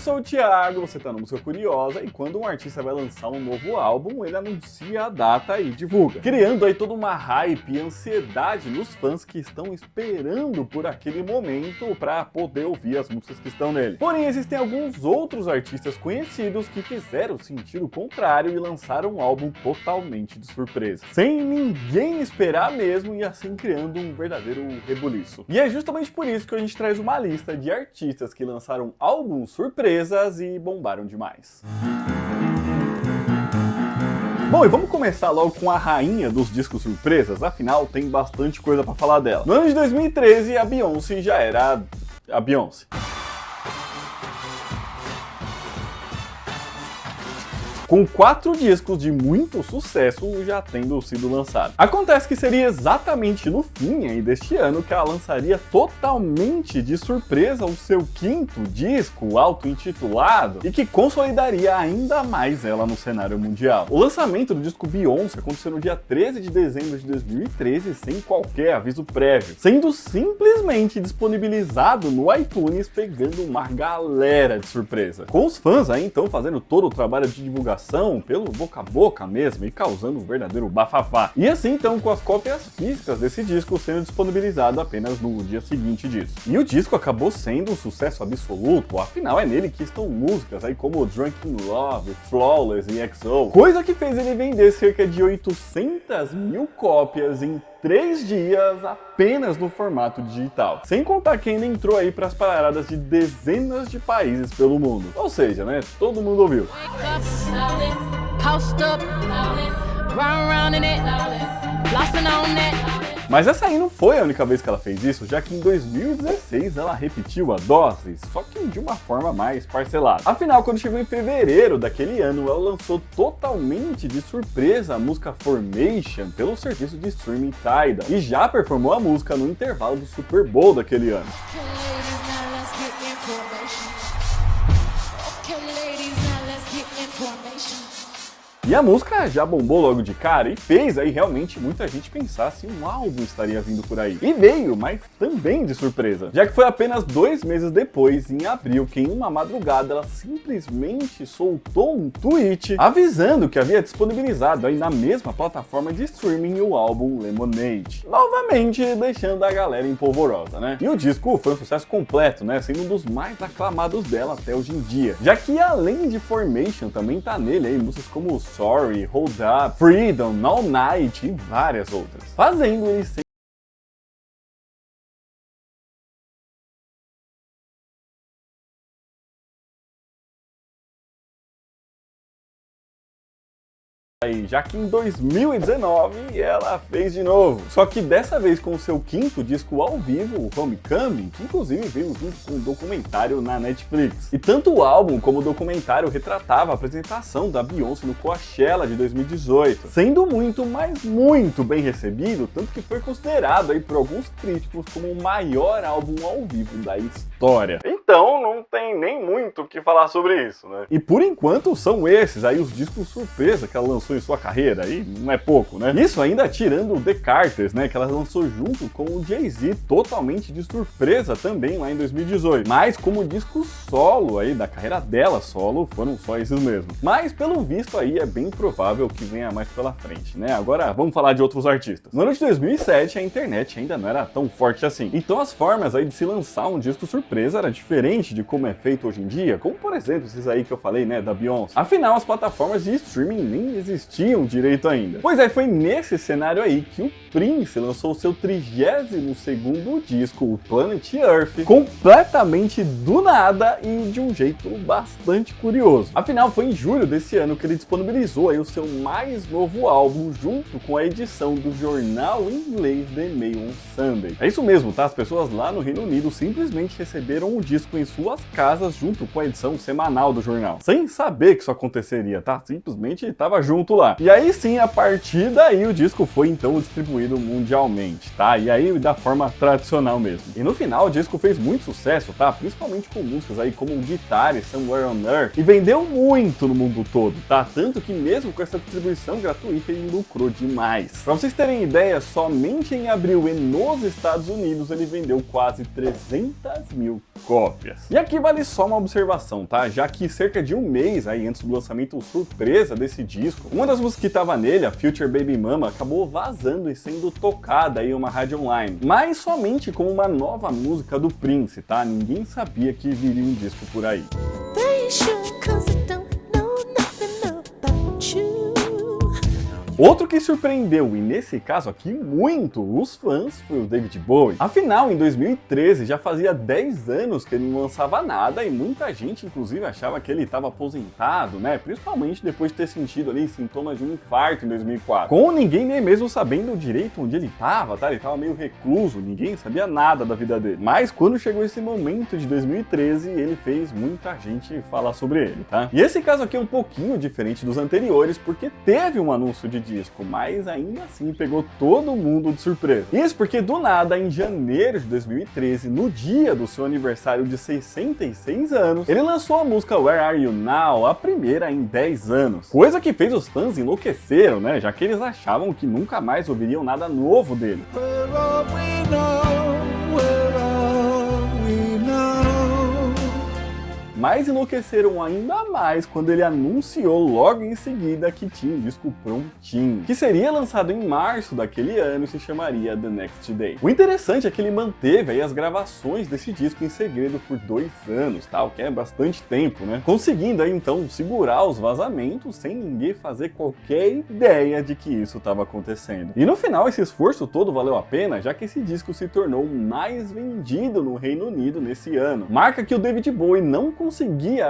sou o Thiago, você tá no Música Curiosa, e quando um artista vai lançar um novo álbum, ele anuncia a data e divulga, criando aí toda uma hype e ansiedade nos fãs que estão esperando por aquele momento para poder ouvir as músicas que estão nele. Porém, existem alguns outros artistas conhecidos que fizeram sentido contrário e lançaram um álbum totalmente de surpresa, sem ninguém esperar mesmo, e assim criando um verdadeiro rebuliço. E é justamente por isso que a gente traz uma lista de artistas que lançaram álbuns surpresas e bombaram demais. Bom, e vamos começar logo com a rainha dos discos surpresas, afinal tem bastante coisa pra falar dela. No ano de 2013, a Beyoncé já era a Beyoncé. Com 4 discos de muito sucesso já tendo sido lançados. Acontece que seria exatamente no fim aí deste ano que ela lançaria totalmente de surpresa o seu 5º disco auto-intitulado e que consolidaria ainda mais ela no cenário mundial. O lançamento do disco Beyoncé aconteceu no dia 13 de dezembro de 2013 sem qualquer aviso prévio, sendo simplesmente disponibilizado no iTunes, pegando uma galera de surpresa. Com os fãs aí então fazendo todo o trabalho de divulgação pelo boca a boca mesmo e causando um verdadeiro bafafá. E assim então com as cópias físicas desse disco sendo disponibilizado apenas no dia seguinte disso. E o disco acabou sendo um sucesso absoluto, afinal é nele que estão músicas aí como Drunk in Love, Flawless e XO, coisa que fez ele vender cerca de 800.000 cópias em 3 dias apenas no formato digital. Sem contar que ainda entrou aí para as paradas de dezenas de países pelo mundo. Ou seja, né, todo mundo ouviu. Mas essa aí não foi a única vez que ela fez isso, já que em 2016 ela repetiu a dose, só que de uma forma mais parcelada. Afinal, quando chegou em fevereiro daquele ano, ela lançou totalmente de surpresa a música Formation pelo serviço de streaming Tidal, e já performou a música no intervalo do Super Bowl daquele ano. E a música já bombou logo de cara e fez aí realmente muita gente pensar se um álbum estaria vindo por aí. E veio, mas também de surpresa, já que foi apenas 2 meses depois, em abril, que em uma madrugada ela simplesmente soltou um tweet avisando que havia disponibilizado aí na mesma plataforma de streaming o álbum Lemonade, novamente deixando a galera empolvorosa, né? E o disco foi um sucesso completo, né? Sendo um dos mais aclamados dela até hoje em dia, já que além de Formation também tá nele aí músicas como Sorry, Hold Up, Freedom, All Night e várias outras, fazendo ele ser aí, já que em 2019 ela fez de novo, só que dessa vez com o seu 5º disco ao vivo, o Homecoming, que inclusive veio junto com um documentário na Netflix. E tanto o álbum como o documentário retratava a apresentação da Beyoncé no Coachella de 2018, sendo muito, mas muito bem recebido, tanto que foi considerado aí por alguns críticos como o maior álbum ao vivo da história. Então não tem nem muito o que falar sobre isso, né? E por enquanto são esses aí os discos surpresa que ela lançou em sua carreira, aí não é pouco, né? Isso ainda tirando o The Carters, né, que ela lançou junto com o Jay-Z totalmente de surpresa também lá em 2018. Mas como disco solo aí da carreira dela solo, foram só esses mesmos. Mas pelo visto aí é bem provável que venha mais pela frente, né? Agora vamos falar de outros artistas. No ano de 2007 a internet ainda não era tão forte assim. Então as formas aí de se lançar um disco surpresa era diferente de como é feito hoje em dia, como por exemplo esses aí que eu falei, né, da Beyoncé. Afinal as plataformas de streaming nem existiam direito ainda. Pois é, foi nesse cenário aí que o Prince lançou o seu 32º disco, o Planet Earth, completamente do nada e de um jeito bastante curioso. Afinal, foi em julho desse ano que ele disponibilizou aí o seu mais novo álbum junto com a edição do jornal inglês The Mail on Sunday. É isso mesmo, tá? As pessoas lá no Reino Unido simplesmente receberam o disco em suas casas junto com a edição semanal do jornal, sem saber que isso aconteceria, tá? Simplesmente estava junto lá. E aí sim, a partir daí o disco foi então distribuído mundialmente, tá? E aí da forma tradicional mesmo. E no final o disco fez muito sucesso, tá? Principalmente com músicas aí como Guitar e Somewhere on Earth, e vendeu muito no mundo todo, tá? Tanto que mesmo com essa distribuição gratuita ele lucrou demais. Pra vocês terem ideia, somente em abril e nos Estados Unidos ele vendeu quase 300.000 cópias. E aqui vale só uma observação observação, tá? Já que cerca de um mês aí antes do lançamento surpresa desse disco, uma das músicas que tava nele, a Future Baby Mama, acabou vazando e sendo tocada aí em uma rádio online, mas somente como uma nova música do Prince, tá? Ninguém sabia que viria um disco por aí. Outro que surpreendeu, e nesse caso aqui muito, os fãs, foi o David Bowie. Afinal, em 2013 já fazia 10 anos que ele não lançava nada e muita gente inclusive achava que ele estava aposentado, né? Principalmente depois de ter sentido ali sintomas de um infarto em 2004. Com ninguém nem mesmo sabendo direito onde ele estava, tá? Ele estava meio recluso, ninguém sabia nada da vida dele. Mas quando chegou esse momento de 2013, ele fez muita gente falar sobre ele, tá? E esse caso aqui é um pouquinho diferente dos anteriores, porque teve um anúncio de disco, mas ainda assim pegou todo mundo de surpresa. Isso porque do nada, em janeiro de 2013, no dia do seu aniversário de 66 anos, ele lançou a música Where Are You Now, a primeira em 10 anos. Coisa que fez os fãs enlouqueceram, né? Já que eles achavam que nunca mais ouviriam nada novo dele. Mas enlouqueceram ainda mais quando ele anunciou logo em seguida que tinha um disco prontinho, que seria lançado em março daquele ano e se chamaria The Next Day. O interessante é que ele manteve aí as gravações desse disco em segredo por 2 anos, tá? O que é bastante tempo, né? Conseguindo aí então segurar os vazamentos sem ninguém fazer qualquer ideia de que isso estava acontecendo. E no final esse esforço todo valeu a pena, já que esse disco se tornou o mais vendido no Reino Unido nesse ano, marca que o David Bowie não conseguia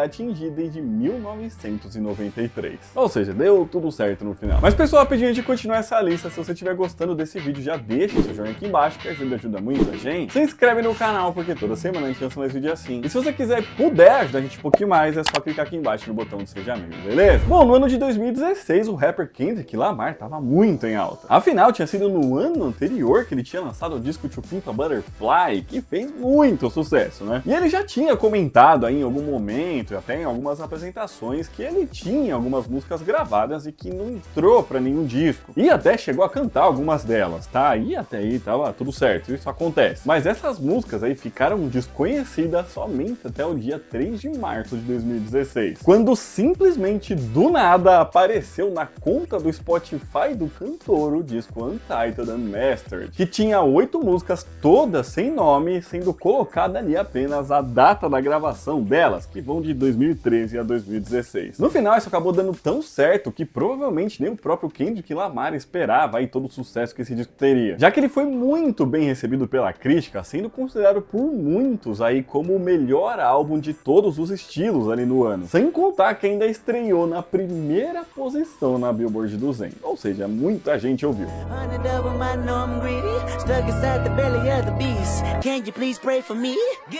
atingir desde 1993. Ou seja, deu tudo certo no final. Mas pessoal, rapidinho de continuar essa lista, se você estiver gostando desse vídeo, já deixa o seu joinha aqui embaixo, que ajuda muito a gente. Se inscreve no canal, porque toda semana a gente lança mais vídeo assim. E se você quiser e puder ajudar a gente um pouquinho mais, é só clicar aqui embaixo no botão de Seja Amigo, beleza? Bom, no ano de 2016, o rapper Kendrick Lamar tava muito em alta. Afinal, tinha sido no ano anterior que ele tinha lançado o disco To Pimp a Butterfly, que fez muito sucesso, né? E ele já tinha comentado aí em algum momento, até em algumas apresentações, que ele tinha algumas músicas gravadas e que não entrou pra nenhum disco. E até chegou a cantar algumas delas, tá? E até aí tava tudo certo, isso acontece. Mas essas músicas aí ficaram desconhecidas somente até o dia 3 de março de 2016, quando simplesmente do nada apareceu na conta do Spotify do cantor o disco Untitled Unmastered, que tinha 8 músicas todas sem nome, sendo colocada ali apenas a data da gravação delas, que vão de 2013 a 2016. No final, isso acabou dando tão certo que provavelmente nem o próprio Kendrick Lamar esperava aí todo o sucesso que esse disco teria, já que ele foi muito bem recebido pela crítica, sendo considerado por muitos aí como o melhor álbum de todos os estilos ali no ano, sem contar que ainda estreou na primeira posição na Billboard 200, ou seja, muita gente ouviu.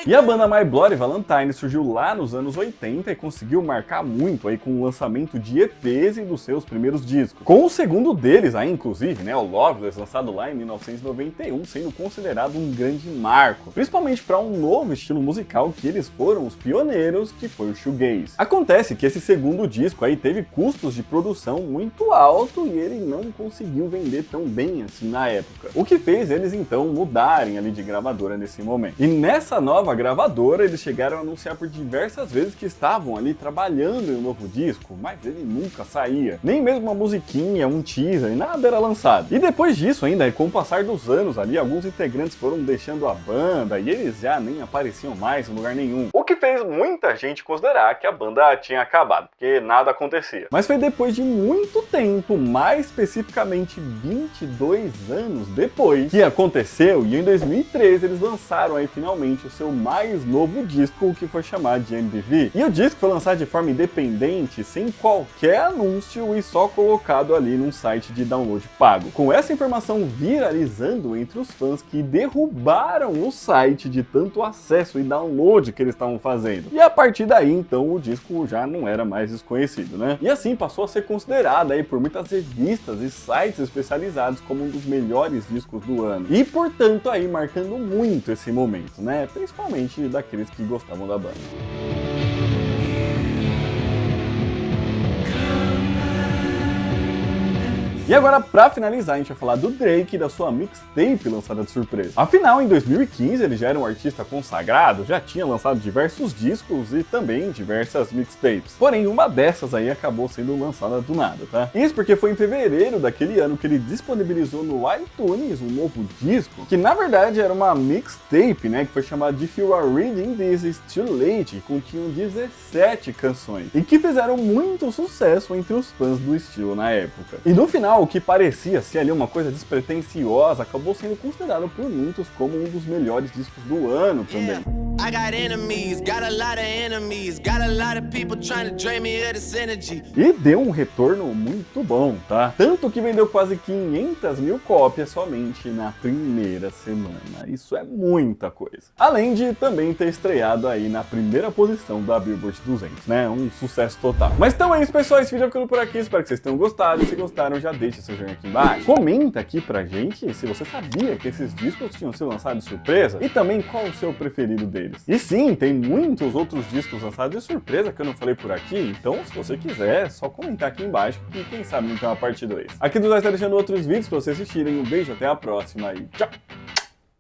E a banda My Bloody Valentine surgiu lá nos anos 80 e conseguiu marcar muito aí com o lançamento de EPs e dos seus primeiros discos. Com o segundo deles aí, inclusive, né, o Loveless, lançado lá em 1991, sendo considerado um grande marco, principalmente para um novo estilo musical que eles foram os pioneiros, que foi o shoegaze. Acontece que esse segundo disco aí teve custos de produção muito alto e ele não conseguiu vender tão bem assim na época, o que fez eles então mudarem ali de gravadora nesse momento. E nessa nova gravadora eles chegaram a anunciar por diversas vezes que estavam ali trabalhando em um novo disco, mas ele nunca saía. Nem mesmo uma musiquinha, um teaser, nada era lançado. E depois disso ainda, com o passar dos anos ali, alguns integrantes foram deixando a banda e eles já nem apareciam mais em lugar nenhum. O que fez muita gente considerar que a banda tinha acabado, porque nada acontecia. Mas foi depois de muito tempo, mais especificamente 22 anos depois, que aconteceu, e em 2013 eles lançaram aí finalmente o seu mais novo disco, o que foi chamado de MBV. E o disco foi lançado de forma independente, sem qualquer anúncio e só colocado ali num site de download pago. Com essa informação viralizando entre os fãs que derrubaram o site de tanto acesso e download que eles estavam fazendo. E a partir daí, então, o disco já não era mais desconhecido, né? E assim passou a ser considerado aí por muitas revistas e sites especializados como um dos melhores discos do ano. E, portanto, aí marcando muito esse momento, né? Principalmente daqueles que gostavam da banda. E E agora, pra finalizar, a gente vai falar do Drake e da sua mixtape lançada de surpresa. Afinal, em 2015, ele já era um artista consagrado, já tinha lançado diversos discos e também diversas mixtapes. Porém, uma dessas aí acabou sendo lançada do nada, tá? Isso porque foi em fevereiro daquele ano que ele disponibilizou no iTunes um novo disco, que na verdade era uma mixtape, né, que foi chamada de If You Are Reading This It's Too Late, que continham 17 canções, e que fizeram muito sucesso entre os fãs do estilo na época. E no final, o que parecia ser ali uma coisa despretensiosa, acabou sendo considerado por muitos como um dos melhores discos do ano também. I got enemies, got a lot of enemies, got a lot of people trying to drain me of this energy. E deu um retorno muito bom, tá? Tanto que vendeu quase 500 mil cópias somente na primeira semana. Isso é muita coisa. Além de também ter estreado aí na primeira posição da Billboard 200, né? Um sucesso total. Mas então é isso, pessoal. Esse vídeo ficando por aqui. Espero que vocês tenham gostado. E se gostaram, já deixa seu joinha aqui embaixo. Comenta aqui pra gente se você sabia que esses discos tinham sido lançados de surpresa e também qual o seu preferido deles. E sim, tem muitos outros discos lançados de surpresa que eu não falei por aqui, então se você quiser, é só comentar aqui embaixo que quem sabe não tem uma parte 2. Aqui do Zé está deixando outros vídeos pra vocês assistirem. Um beijo, até a próxima e tchau!